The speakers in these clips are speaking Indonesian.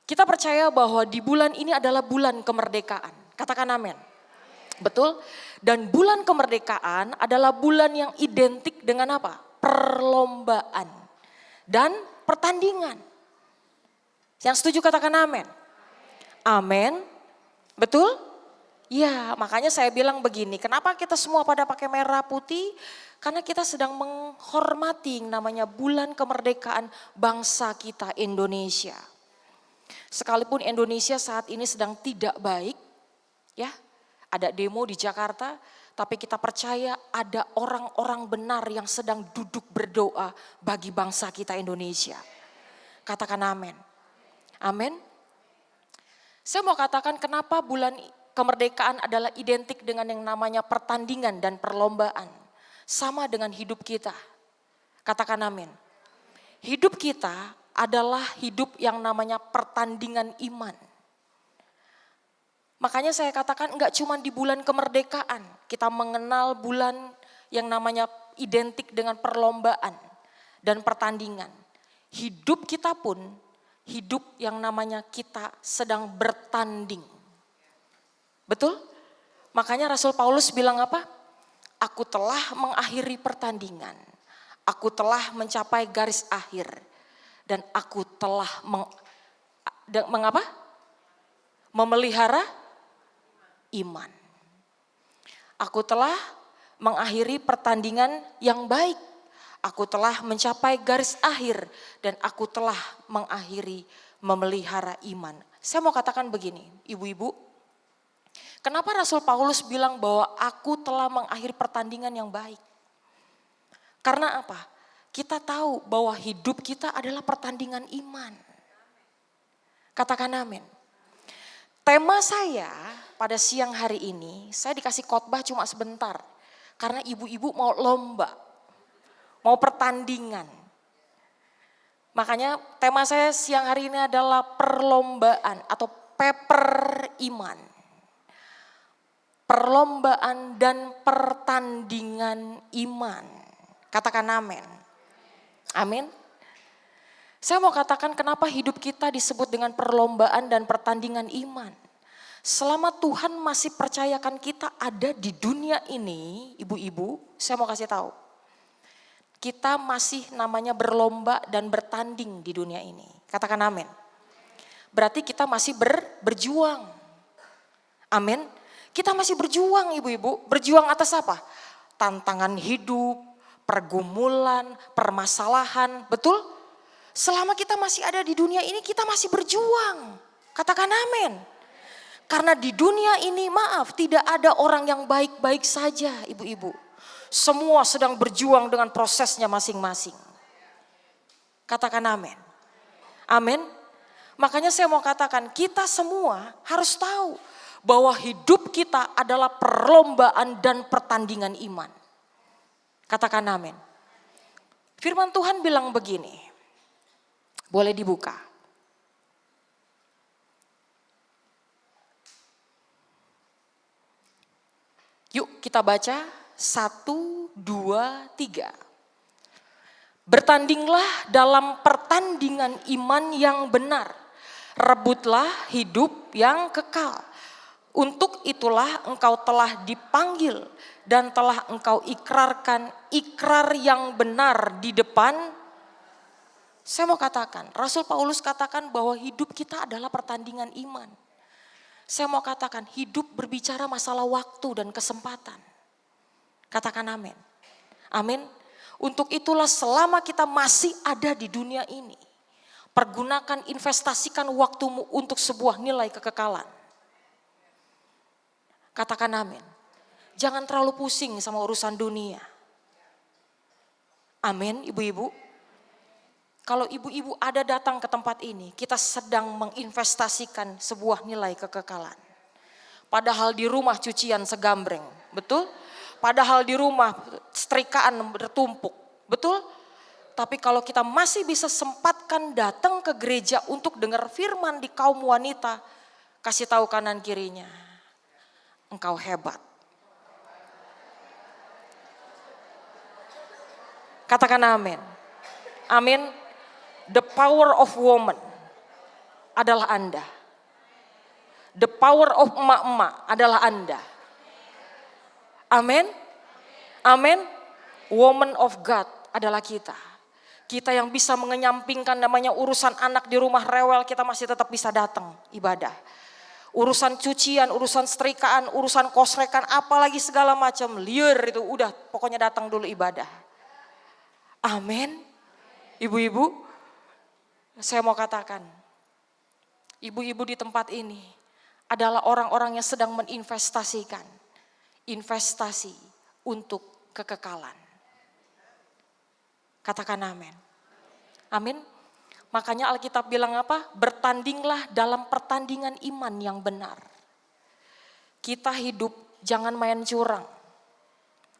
Kita percaya bahwa di bulan ini adalah bulan kemerdekaan. Katakan amin. Betul? Dan bulan kemerdekaan adalah bulan yang identik dengan apa? Perlombaan dan pertandingan. Yang setuju katakan amin. Amin. Betul? Ya, makanya saya bilang begini, kenapa kita semua pada pakai merah putih? Karena kita sedang menghormati yang namanya bulan kemerdekaan bangsa kita Indonesia. Sekalipun Indonesia saat ini sedang tidak baik, ya, ada demo di Jakarta, tapi kita percaya ada orang-orang benar yang sedang duduk berdoa bagi bangsa kita Indonesia. Katakan amin. Amin. Saya mau katakan kenapa bulan kemerdekaan adalah identik dengan yang namanya pertandingan dan perlombaan. Sama dengan hidup kita. Katakan amin. Hidup kita adalah hidup yang namanya pertandingan iman. Makanya saya katakan enggak cuma di bulan kemerdekaan. Kita mengenal bulan yang namanya identik dengan perlombaan dan pertandingan. Hidup kita pun hidup yang namanya kita sedang bertanding. Betul? Makanya Rasul Paulus bilang apa? Aku telah mengakhiri pertandingan. Aku telah mencapai garis akhir. Dan aku telah memelihara iman. Aku telah mengakhiri pertandingan yang baik. Aku telah mencapai garis akhir. Dan aku telah memelihara iman. Saya mau katakan begini, ibu-ibu. Kenapa Rasul Paulus bilang bahwa aku telah mengakhiri pertandingan yang baik? Karena apa? Kita tahu bahwa hidup kita adalah pertandingan iman. Katakan amin. Tema saya pada siang hari ini, saya dikasih khotbah cuma sebentar. Karena ibu-ibu mau lomba, mau pertandingan. Makanya tema saya siang hari ini adalah perlombaan atau paper iman. Perlombaan dan pertandingan iman. Katakan amin. Amin. Saya mau katakan kenapa hidup kita disebut dengan perlombaan dan pertandingan iman. Selama Tuhan masih percayakan kita ada di dunia ini, ibu-ibu, saya mau kasih tahu. Kita masih namanya berlomba dan bertanding di dunia ini. Katakan amin. Berarti kita masih berjuang. Amin. Kita masih berjuang ibu-ibu. Berjuang atas apa? Tantangan hidup, pergumulan, permasalahan. Betul? Selama kita masih ada di dunia ini kita masih berjuang. Katakan amin. Karena di dunia ini maaf tidak ada orang yang baik-baik saja ibu-ibu. Semua sedang berjuang dengan prosesnya masing-masing. Katakan amin. Amin. Makanya saya mau katakan kita semua harus tahu bahwa hidup kita adalah perlombaan dan pertandingan iman. Katakan amin. Firman Tuhan bilang begini. Boleh dibuka. Yuk kita baca 1, 2, 3. Bertandinglah dalam pertandingan iman yang benar. Rebutlah hidup yang kekal. Untuk itulah engkau telah dipanggil dan telah engkau ikrarkan ikrar yang benar di depan. Saya mau katakan, Rasul Paulus katakan bahwa hidup kita adalah pertandingan iman. Saya mau katakan hidup berbicara masalah waktu dan kesempatan. Katakan amin. Amin. Untuk itulah selama kita masih ada di dunia ini, pergunakan investasikan waktumu untuk sebuah nilai kekekalan. Katakan amin. Jangan terlalu pusing sama urusan dunia. Amin ibu-ibu. Kalau ibu-ibu ada datang ke tempat ini, kita sedang menginvestasikan sebuah nilai kekekalan. Padahal di rumah cucian segambreng, betul? Padahal di rumah setrikaan bertumpuk, betul? Tapi kalau kita masih bisa sempatkan datang ke gereja untuk dengar firman di kaum wanita, kasih tahu kanan kirinya, engkau hebat. Katakan amin. Amin. The power of woman. adalah Anda. The power of emak-emak adalah Anda. Amin. Amin. Woman of God adalah kita. Kita yang bisa mengenyampingkan namanya urusan anak di rumah rewel, kita masih tetap bisa datang ibadah. Urusan cucian, urusan setrikaan, urusan kosrekan, apalagi segala macam liar itu udah pokoknya datang dulu ibadah. Amin. Ibu-ibu, saya mau katakan, ibu-ibu di tempat ini adalah orang-orang yang sedang meninvestasikan investasi untuk kekekalan. Katakan amin. Amin. Makanya Alkitab bilang apa? Bertandinglah dalam pertandingan iman yang benar. Kita hidup jangan main curang.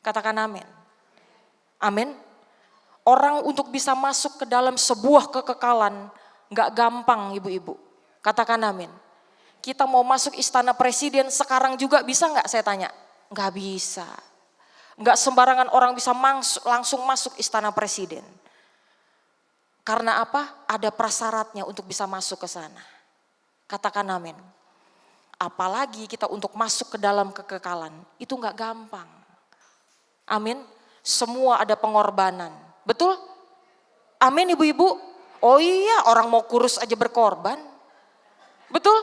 Katakan amin. Amin. Orang untuk bisa masuk ke dalam sebuah kekekalan gak gampang ibu-ibu. Katakan amin. Kita mau masuk istana presiden sekarang juga bisa gak saya tanya? Gak bisa. Gak sembarangan orang bisa langsung masuk istana presiden. Karena apa? Ada prasyaratnya untuk bisa masuk ke sana. Katakan amin. Apalagi kita untuk masuk ke dalam kekekalan, itu gak gampang. Amin. Semua ada pengorbanan. Betul? Amin ibu-ibu. Oh iya, orang mau kurus aja berkorban. Betul?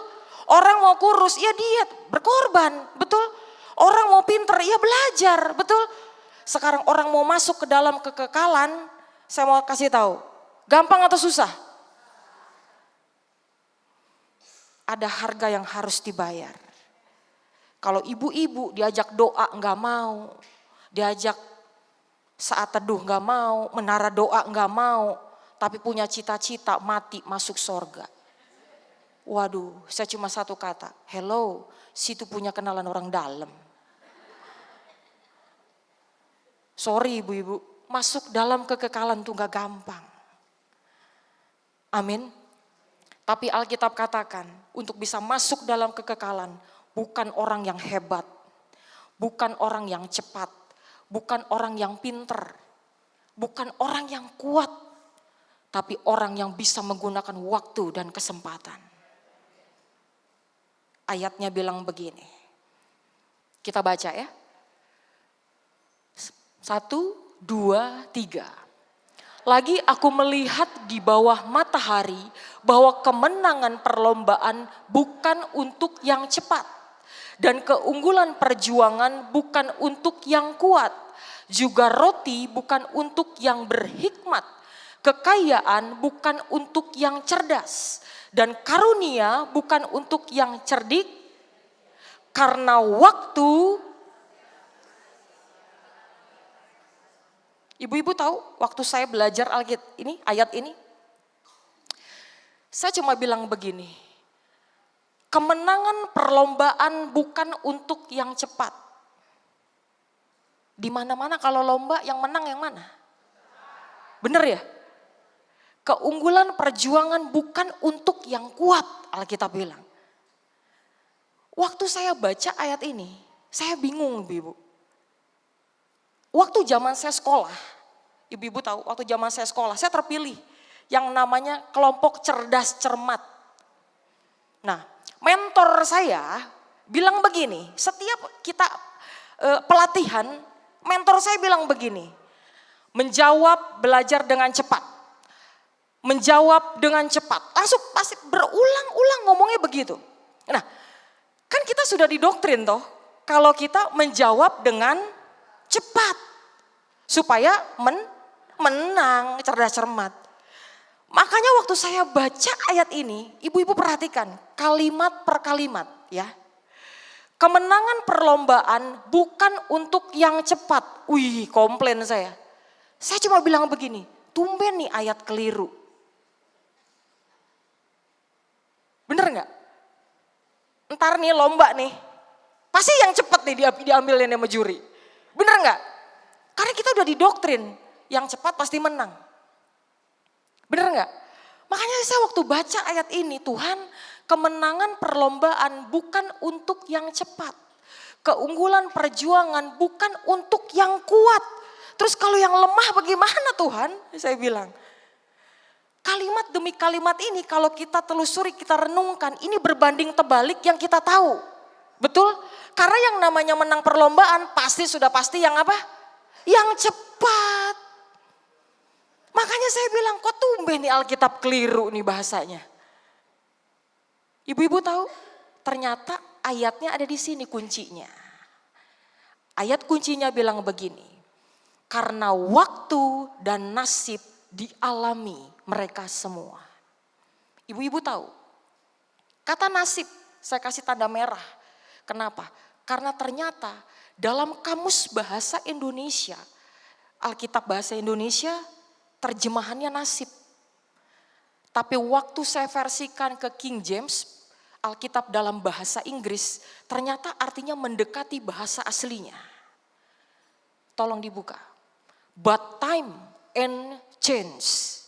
Orang mau kurus, ya diet, berkorban. Betul? Orang mau pinter, ya belajar. Betul? Sekarang orang mau masuk ke dalam kekekalan, saya mau kasih tahu. Gampang atau susah? Ada harga yang harus dibayar. Kalau ibu-ibu diajak doa enggak mau, diajak saat teduh enggak mau, menara doa enggak mau, tapi punya cita-cita mati masuk sorga. Waduh, saya cuma satu kata, hello, situ punya kenalan orang dalam. Sorry ibu-ibu, masuk dalam kekekalan itu gak gampang. Amin. Tapi Alkitab katakan, untuk bisa masuk dalam kekekalan, bukan orang yang hebat, bukan orang yang cepat, bukan orang yang pinter, bukan orang yang kuat, tapi orang yang bisa menggunakan waktu dan kesempatan. Ayatnya bilang begini, kita baca ya. 1, 2, 3. Lagi aku melihat di bawah matahari bahwa kemenangan perlombaan bukan untuk yang cepat. Dan keunggulan perjuangan bukan untuk yang kuat. Juga roti bukan untuk yang berhikmat. Kekayaan bukan untuk yang cerdas. Dan karunia bukan untuk yang cerdik. Karena waktu... Ibu-ibu tahu waktu saya belajar Alkitab ini, ayat ini, saya cuma bilang begini, kemenangan perlombaan bukan untuk yang cepat. Di mana-mana kalau lomba yang menang yang mana? Bener ya? Keunggulan perjuangan bukan untuk yang kuat, Alkitab bilang. Waktu saya baca ayat ini, saya bingung ibu-ibu. Waktu zaman saya sekolah, ibu-ibu tahu waktu zaman saya sekolah, saya terpilih yang namanya kelompok cerdas cermat. Nah, mentor saya bilang begini, setiap kita pelatihan, mentor saya bilang begini, menjawab belajar dengan cepat. Menjawab dengan cepat, langsung pasti berulang-ulang ngomongnya begitu. Nah, kan kita sudah didoktrin toh, kalau kita menjawab dengan cepat supaya menang, cerdas cermat. Makanya waktu saya baca ayat ini, ibu-ibu perhatikan kalimat per kalimat ya. Kemenangan perlombaan bukan untuk yang cepat. Wih, komplain saya. Saya cuma bilang begini, tumben nih ayat keliru. Bener gak? Ntar nih lomba nih, pasti yang cepat nih diambilin sama juri. Bener gak? Karena kita udah didoktrin, yang cepat pasti menang. Bener gak? Makanya saya waktu baca ayat ini, Tuhan, kemenangan perlombaan bukan untuk yang cepat. Keunggulan perjuangan bukan untuk yang kuat. Terus kalau yang lemah bagaimana Tuhan? Saya bilang. Kalimat demi kalimat ini kalau kita telusuri, kita renungkan, ini berbanding terbalik yang kita tahu. Betul? Karena yang namanya menang perlombaan sudah pasti yang apa? Yang cepat. Makanya saya bilang, kok tumben nih Alkitab keliru nih bahasanya. Ibu-ibu tahu? Ternyata ayatnya ada di sini kuncinya. Ayat kuncinya bilang begini. Karena waktu dan nasib dialami mereka semua. Ibu-ibu tahu? Kata nasib, saya kasih tanda merah. Kenapa? Karena ternyata dalam kamus bahasa Indonesia, Alkitab bahasa Indonesia, terjemahannya nasib. Tapi waktu saya versikan ke King James, Alkitab dalam bahasa Inggris, ternyata artinya mendekati bahasa aslinya. Tolong dibuka. But time and change.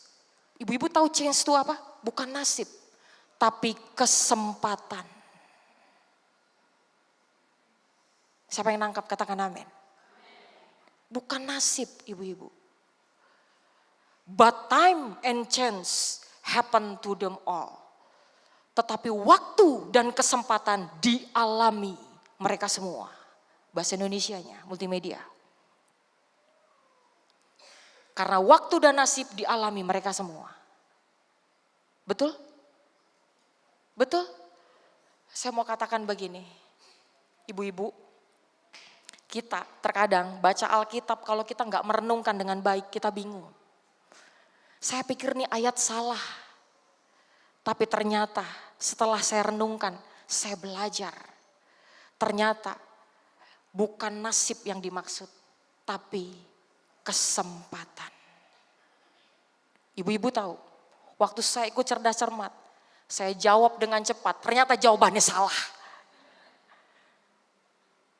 Ibu-ibu tahu change itu apa? Bukan nasib, tapi kesempatan. Siapa yang nangkap katakan amin. Bukan nasib ibu-ibu. But time and chance happen to them all. Tetapi waktu dan kesempatan dialami mereka semua. Bahasa Indonesianya, multimedia. Karena waktu dan nasib dialami mereka semua. Betul? Betul? Saya mau katakan begini. Ibu-ibu, kita terkadang baca Alkitab kalau kita nggak merenungkan dengan baik, kita bingung. Saya pikir nih ayat salah. Tapi ternyata setelah saya renungkan, saya belajar. Ternyata bukan nasib yang dimaksud, tapi kesempatan. Ibu-ibu tahu, waktu saya ikut cerdas cermat, saya jawab dengan cepat, ternyata jawabannya salah.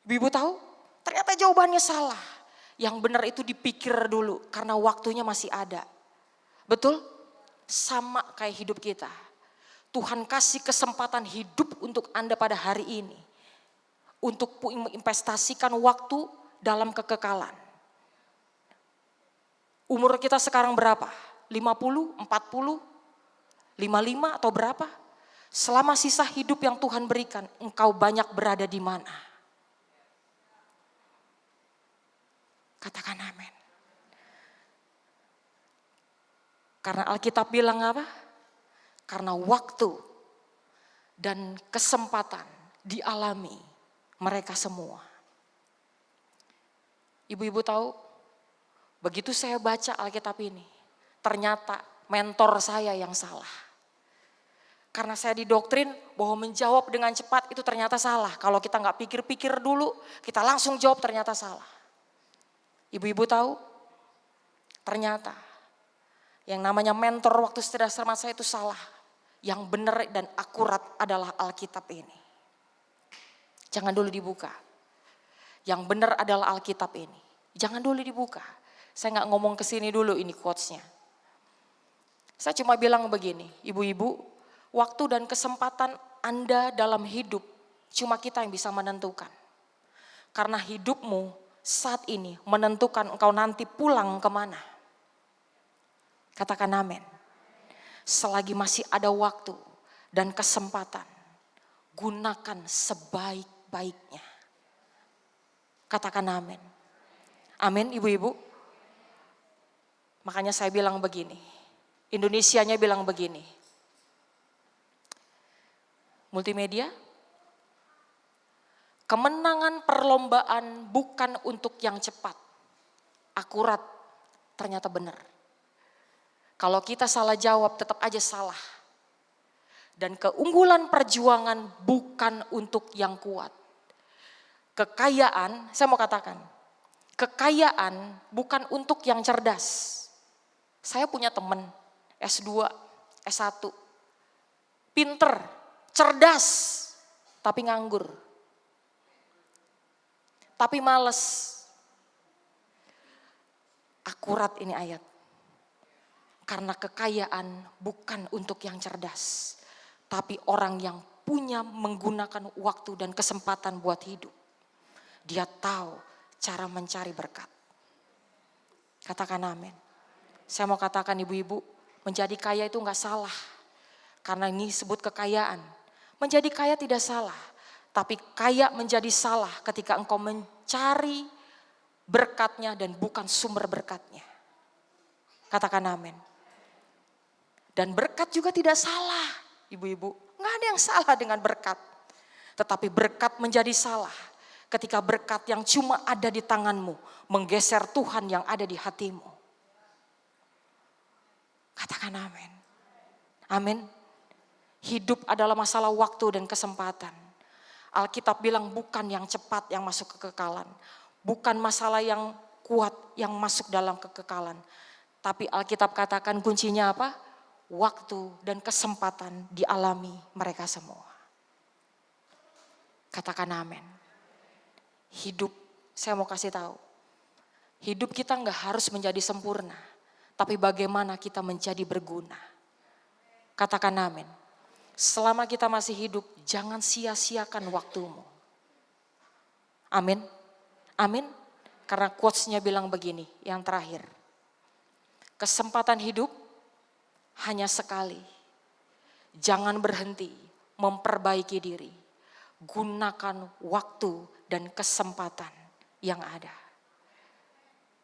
Ibu-ibu tahu, ternyata jawabannya salah. Yang benar itu dipikir dulu, karena waktunya masih ada. Betul? Sama kayak hidup kita. Tuhan kasih kesempatan hidup untuk Anda pada hari ini. Untuk menginvestasikan waktu dalam kekekalan. Umur kita sekarang berapa? 50, 40, 55 atau berapa? Selama sisa hidup yang Tuhan berikan, engkau banyak berada di mana? Katakan amin. Karena Alkitab bilang apa? Karena waktu dan kesempatan dialami mereka semua. Ibu-ibu tahu, begitu saya baca Alkitab ini, ternyata mentor saya yang salah. Karena saya didoktrin bahwa menjawab dengan cepat itu ternyata salah. Kalau kita nggak pikir-pikir dulu, kita langsung jawab ternyata salah. Ibu-ibu tahu, ternyata yang namanya mentor waktu cerdas cermat saya itu salah. Yang benar dan akurat adalah Alkitab ini. Jangan dulu dibuka. Yang benar adalah Alkitab ini. Jangan dulu dibuka. Saya nggak ngomong ke sini dulu ini quotes-nya. Saya cuma bilang begini, ibu-ibu, waktu dan kesempatan Anda dalam hidup cuma kita yang bisa menentukan. Karena hidupmu saat ini menentukan engkau nanti pulang kemana. Katakan amin. Selagi masih ada waktu dan kesempatan, gunakan sebaik-baiknya. Katakan amin. Amin ibu-ibu. Makanya saya bilang begini, Indonesianya bilang begini. Multimedia, kemenangan perlombaan bukan untuk yang cepat, akurat, ternyata benar. Kalau kita salah jawab tetap aja salah. Dan keunggulan perjuangan bukan untuk yang kuat. Kekayaan, saya mau katakan, kekayaan bukan untuk yang cerdas. Saya punya teman S2, S1, pinter, cerdas, tapi nganggur. Tapi males. Akurat ini ayat. Karena kekayaan bukan untuk yang cerdas, tapi orang yang punya menggunakan waktu dan kesempatan buat hidup. Dia tahu cara mencari berkat. Katakan amin. Saya mau katakan ibu-ibu, Menjadi kaya itu enggak salah. Karena ini sebut kekayaan. Menjadi kaya tidak salah. Tapi kaya menjadi salah ketika engkau mencari berkatnya dan bukan sumber berkatnya. Katakan amin. Dan berkat juga tidak salah, ibu-ibu. Enggak ada yang salah dengan berkat. Tetapi berkat menjadi salah ketika berkat yang cuma ada di tanganmu menggeser Tuhan yang ada di hatimu. Katakan amin. Amin. Hidup adalah masalah waktu dan kesempatan. Alkitab bilang bukan yang cepat yang masuk kekekalan. Bukan masalah yang kuat yang masuk dalam kekekalan. Tapi Alkitab katakan kuncinya apa? Waktu dan kesempatan dialami mereka semua. Katakan amin. Hidup, saya mau kasih tahu. Hidup kita enggak harus menjadi sempurna. Tapi bagaimana kita menjadi berguna. Katakan amin. Selama kita masih hidup, jangan sia-siakan waktumu. Amin. Amin. Karena quotes-nya bilang begini, yang terakhir. Kesempatan hidup hanya sekali. Jangan berhenti memperbaiki diri. Gunakan waktu dan kesempatan yang ada.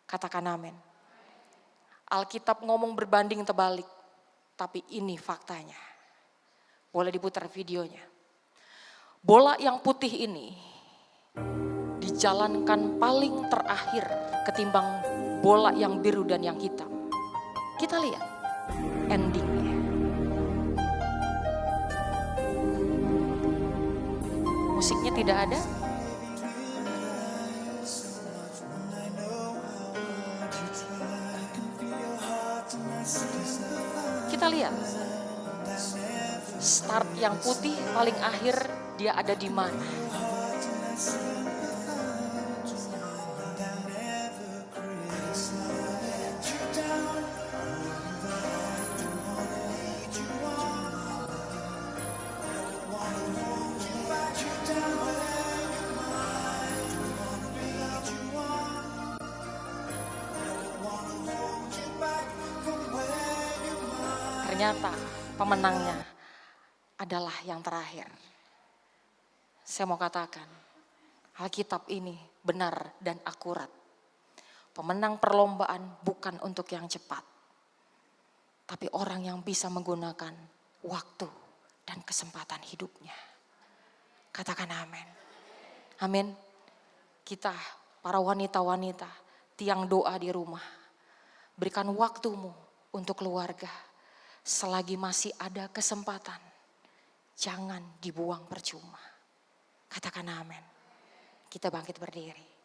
Katakan amin. Alkitab ngomong berbanding terbalik. Tapi ini faktanya. Boleh diputar videonya. Bola yang putih ini dijalankan paling terakhir ketimbang bola yang biru dan yang hitam. Kita lihat endingnya. Musiknya tidak ada. Kita lihat. Start yang putih paling akhir dia ada di mana. Ternyata pemenangnya adalah yang terakhir. Saya mau katakan, Alkitab ini benar dan akurat. Pemenang perlombaan bukan untuk yang cepat. Tapi orang yang bisa menggunakan waktu dan kesempatan hidupnya. Katakan amin. Amin. Kita para wanita-wanita, tiang doa di rumah. Berikan waktumu untuk keluarga. Selagi masih ada kesempatan, jangan dibuang percuma. Katakan amin. Kita bangkit berdiri.